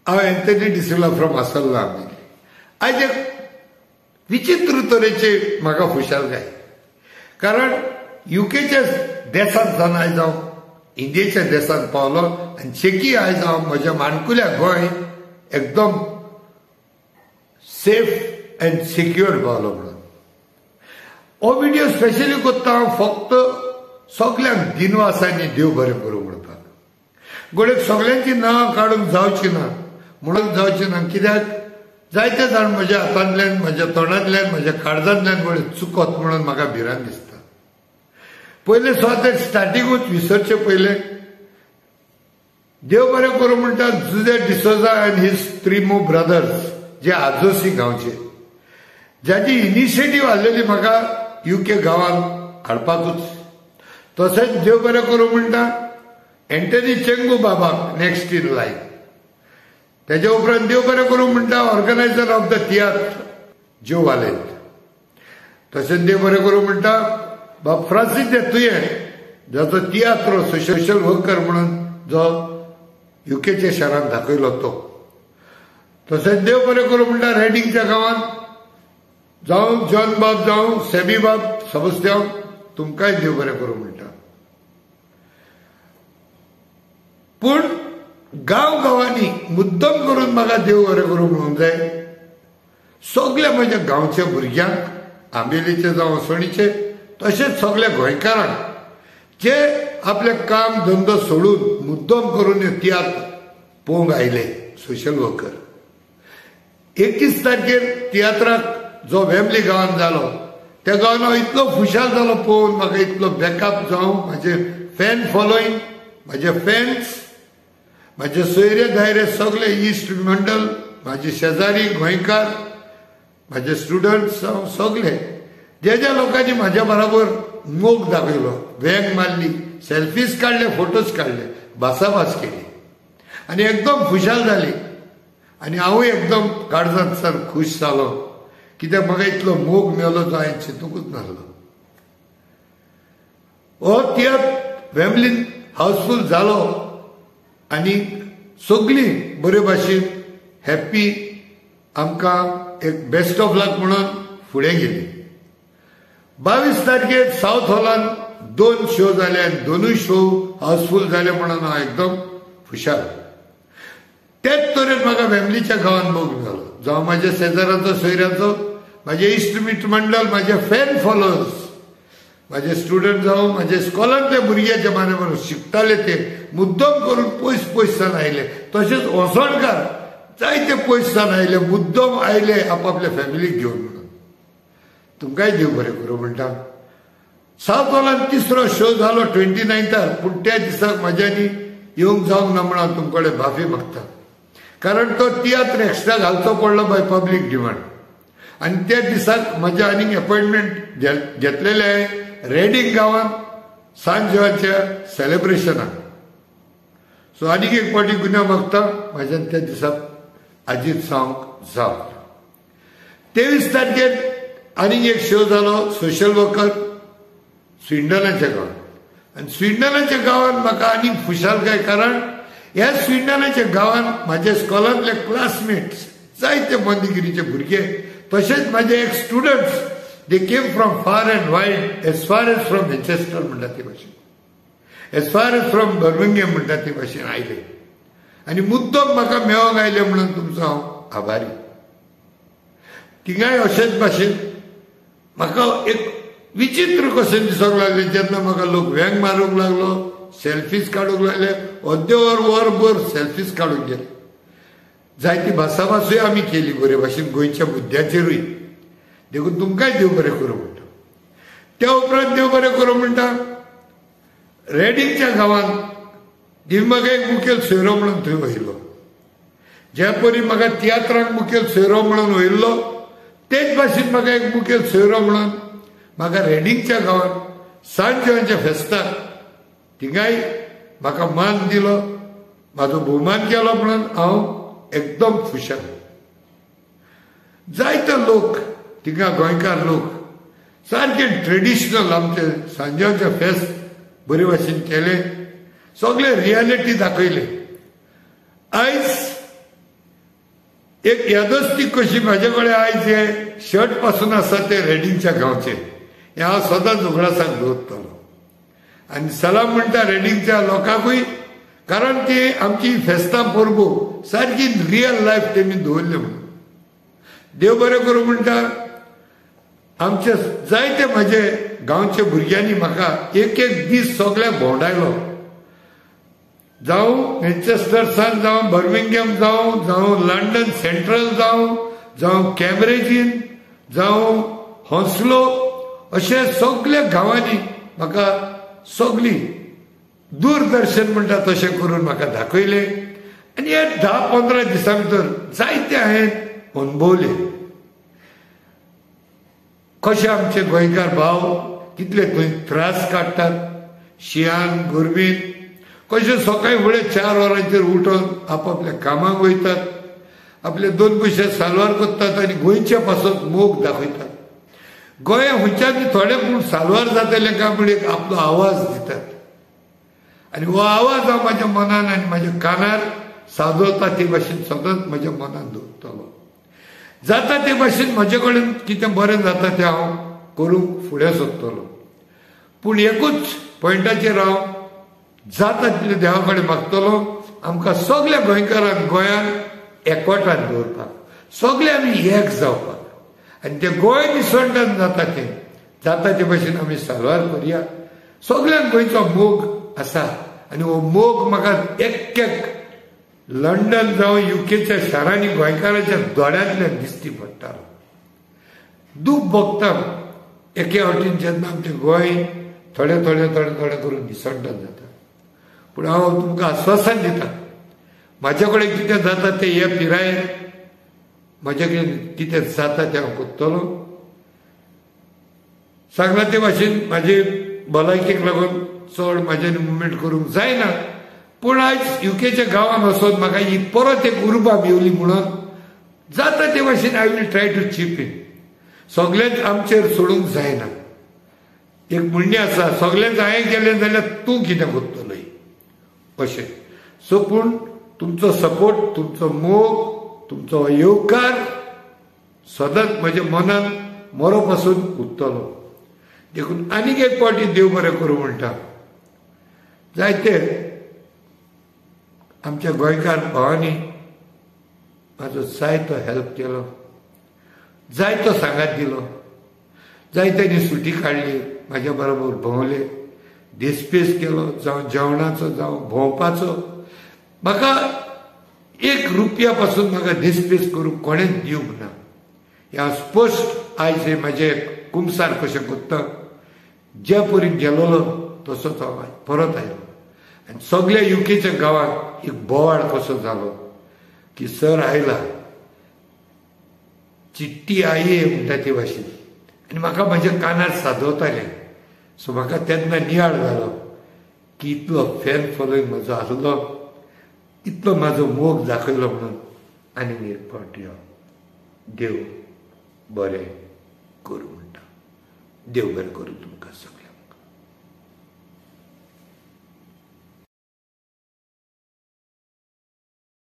हांव Anthony de Silva from असल्ला आज एक विचित्र तरेचे म्हाका खुशालकाय कारण युकेच्या देशांत जावन आयज हांव इंडियेच्या देशांत पावलो आनी चेकी आयज हांव म्हज्या माणकुल्या गोंय एकदम सेफ अँड सिक्युअर्ड पावलो म्हणून हो व्हिडिओ स्पेशली करता हांव फक्त सगळ्यांक दिनवासांनी देव बरें करूं म्हणपाक गोडेक सगळ्यांची नांवां काडूंक जावची ना म्हणून जावची ना कित्याक जायते जाण म्हज्या हातांतल्यान म्हज्या तोंडांतल्यान म्हज्या काळजांतल्यान गोडे चुकत म्हणून म्हाका भिरांत दिसता पयले स्वाते स्टार्टिंगूच विसरचे पयले देव बरें करूं म्हणटा Jose D'Souza and his 3 more brothers जे आजोसी गांवचे ज्याची इनिशिएटीव आसलेली म्हाका युके गांवांत हाडपाकूच तशेंच देव बरें करूं म्हणटा एंटनी चेंगू बाबाक नेक्स्ट इन लायन तेजे उपरांत देव बरें करूं म्हणटा ऑर्गनायझर ऑफ द तियात्र जो वालेंत तशेंच देव बरें करूं म्हणटा बाब फ्रांसीस दे तुयें जाचो तियात्रो सोशल वर्कर म्हणून जो युकेच्या शारांत दाखयलो तो तशेंच देव बरें करूं म्हणटा रेडिंगच्या गांवांत जावं जॉन बाब जावं सेबी बाब सबस्त्यांव तुमकांय देव बरें करूं म्हणटा पूण गांव गांवांनी मुद्दम करून म्हाका देव बरें करूं म्हणूंक जाय सगळ्या म्हज्या गांवच्या भुरग्यांक आंबेलीचे जावं असोणीचे तशेंच सगळ्या गोंयकारांक जे आपले काम धंदो सोडून मुद्दम करून तियात्र पळोवंक आयले सोशल वर्कर 21 तारखेर तियात्राक जो वेमली गांवांत जालो त्या गांवांत हांव इतलो खुशाल जालो पळोवन म्हाका इतलो बॅकअप जावं म्हाजे फॅन फॉलोईंग म्हाजे फॅन्स म्हाजे सोयरे धायरे सगळे इश्ट मंडळ म्हाजे शेजारी गोंयकार म्हाजे स्टुडंट्स जावं सगळे ज्या लोकांनी म्हाज्या बरोबर मोग दाखयलो वेंग मारली सेल्फीज काडले फोटोज काडले भासाभास केली आनी एकदम खुशाल जाली आनी हांवूय एकदम काळजांतल्यान खूश जालो कित्याक म्हाका इतलो मोग मेळलो जो हांवें चिंतूंकूच नासलो हो तियात्र फॅमिलीन हावसफूल जालो आनी सगळीं बरे भाशेन हॅप्पी आमकां एक बेस्ट ऑफ लक म्हणून फुडें गेली 22 तारखेर साउथ हॉलांत 2 शो जाले आनी दोनूय शो हावसफूल जाले म्हणून हांव एकदम खुशाल तेच तरेन म्हाका फॅमिलीच्या गांवांत मोग मेळलो जावं म्हाज्या शेजाराचो सोयऱ्याचो म्हाजे इश्ट मिट मंडळ म्हाजे फॅन फॉलोअर्स म्हाजे स्टुडंट जावं म्हाजे स्कॉलांतले भुरगे जे म्हाजे बरोबर शिकताले ते मुद्दम करून पयस पयसान आयले तशेंच ओसोणकार जायते पयसान आयले मुद्दम आयले आपापल्या फॅमिलीक घेवन म्हणून तुमकांय देव बरें करूं म्हणटा साउथ हॉलांत 3रो शो जालो 29तार पूण त्या दिसाक म्हाज्यांनी येवंक जावंक ना म्हणून हांव तुमचे कडेन माफी मागता कारण तो तियात्र एक्स्ट्रा घालचो पडलो बाय पब्लीक डिमांड आनी त्या दिसाक म्हाजे आनीक अपॉयंटमेंट घेतलेले आहे रेडिंग गांवांत सांजेच्या सेलिब्रेशनाक सो आनीक एक फावटी गुन्यांव मागता म्हाज्यान त्या दिसाक आजीत सांगूंक जाव 23 तारखेर आनीक एक शो जालो सोशल वर्कर स्विंडनाच्या गांवांत आनी स्विंडनाच्या गांवांत म्हाका आनीक खुशालकाय कारण ह्या स्विंडनाच्या गांवांत म्हाजे स्कॉलांतले क्लासमेट्स जायते मंदिगिरीचे भुरगे तशेंच म्हाजे एक students they came from far and wide as far as from Manchester म्हणटा ते भाशेन as far as from Birmingham म्हणटा ते भाशेन आयले आनी मुद्दम म्हाका मेळोंक आयले म्हणून तुमचो हांव आभारी थिंगाय अशेच भाशेन म्हाका एक विचित्र कशें दिसूंक लागले जेन्ना म्हाका लोक वेंग मारूंक लागलो सेल्फीज काडूंक लागले अर्दे वरभर सेल्फीज काडूंक गेले जायती भासाभासूय आमी केली बरे भाशेन गोंयच्या मुद्द्याचेरूय देखून तुमकांय देव बरें करूं म्हणटा त्या उपरांत देव बरें करूं म्हणटा रेडिंगच्या गांवांत देव म्हाका एक मुखेल सोयरो म्हणून थंय वयलो ज्या परी म्हाका तियात्राक मुखेल सोयरो म्हणून वयल्लो तेच भाशेन म्हाका एक मुखेल सोयरो म्हणून म्हाका रेडिंगच्या गांवांत सांजेच्या फेस्ताक थिंगाय म्हाका मान दिलो म्हाजो भोवमान केलो म्हणून हांव एकदम खुशाल जायते लोक थिंगा गोंयकार लोक सारके ट्रेडिशनल आमचे सांजेचे फेस्त बरे भाशेन केले सगळे रियालिटी दाखयले आयज एक यादस्ती कशी म्हाजेकडे आयज हे शर्ट पासून आसा ते रेडींगच्या गांवचे हे हांव सदांच उगडासाक दवरतलो आनी सलाम म्हणटा रेडींगच्या लोकांकूय कारण ती आमची फेस्तां परबो सारकी रियल लायफ तेमी दवरले म्हणून देव बरें करूं म्हणटा आमचे जायते म्हाजे गांवचे भुरग्यांनी म्हाका एक एक दीस सगळ्याक भोंवडायलो जावं मॅन्चेस्टरसान जावं बर्मिंगहॅम जावं लंडन सेंट्रल जावं कॅम्ब्रिजीन जावं हॉन्स्लो अशे सगळ्या गांवांनी म्हाका सगळी दूरदर्शन म्हणटा तशें करून म्हाका दाखयले आनी हे 10-15 दिसां भितर जायते हांवें अनुभवले कशे आमचे गोंयकार भाव कितले थंय त्रास काडटात शिंयान गरमेन कशे सकाळी फुडें 4 वरांचेर उठोन आपापल्या कामाक वयतात आपले 2 पयशे सालवार करतात आनी गोंयच्या पासत मोग दाखयतात गोंया खंयच्यान थोडे पूण सालवार जातले काय म्हण एक आपलो आवाज दितात आनी हो आवाज हांव म्हाज्या मनान आनी म्हाज्या कानार सादोरता ते भाशेन सदांच म्हाज्या मनान दवरतलो जाता ते भाशेन म्हाजे कडेन कितें बरें जाता तें हांव करूंक फुडें सरतलो पूण एकूच पॉयंटाचेर हांव जाता तितले देवा कडेन मागतलो आमकां सगळ्या गोंयकारांक गोंयान एकवटान दवरपाक सगळे आमी एक जावपाक आनी ते गोंय निसवटान जाता ते भाशेन आमी सालवार करया सगळ्यांक गोंयचो मोग आसा आनी हो मोग म्हाका एक लंडन जावं युकेच्या शारांनी गोंयकारांच्या दोळ्यांतल्यान दिश्टी पडटालो दूख भोगता एके वाटेन जेन्ना आमचें गोंय थोडे करून निसवटान जाता पूण हांव तुमकां आश्वासन दिता म्हाजे कडेन कितें जाता तें हे पिरायेर म्हाजे कडेन कितें जाता तें हांव करतलो सांगला ते भाशेन म्हाजे भलायकेक लागून चड म्हाज्यानी मुवमेंट करूंक जायना पूण आयज युकेच्या गांवांत वचोन म्हाका ही परत एक उर्बा मेवली म्हणून जाता ते भाशेन I will try to chip in सगळेंच आमचेर सोडूंक जायना एक म्हणणें आसा सगळेंच हांवें केलें जाल्यार तूं कितें करतलो अशें सो पूण तुमचो सपोर्ट तुमचो मोग तुमचो येवकार सदांच म्हज्या मनान मरो पासून उरतलो देखून आनीक एक फावटी देव बरें करूं म्हणटा जायते आमच्या गोंयकार भावांनी म्हाजो जायतो हेल्प केलो जायतो सांगात दिलो जायत्यांनी सुटी काडली म्हाज्या बरोबर भोंवले दिसपेस केलो जावं जेवणाचो जावं भोंवपाचो म्हाका ₹1 पासून म्हाका दिसपेस करूंक कोणेंच दिवंक ना हे हांव स्पश्ट आयज हे म्हाजे कुमसार कशें करता ज्या परीन गेलोलो तसोच हांव परत आयलो आनी सगळ्या युकेच्या गांवांत एक बोवाळ कसो जालो की सर आयला चिट्टी आये म्हणटा ते भाशेन आनी म्हाका म्हाज्या कानार सादवतालें सो म्हाका तेन्ना नियाळ जालो की इतलो फॅन फॉलोईंग म्हजो आसलो इतलो म्हाजो मोग दाखयलो म्हणून आनी एक फावटी हांव देव बरें करूं म्हणटा देव बरें करूं तुमकां सगळ्यांक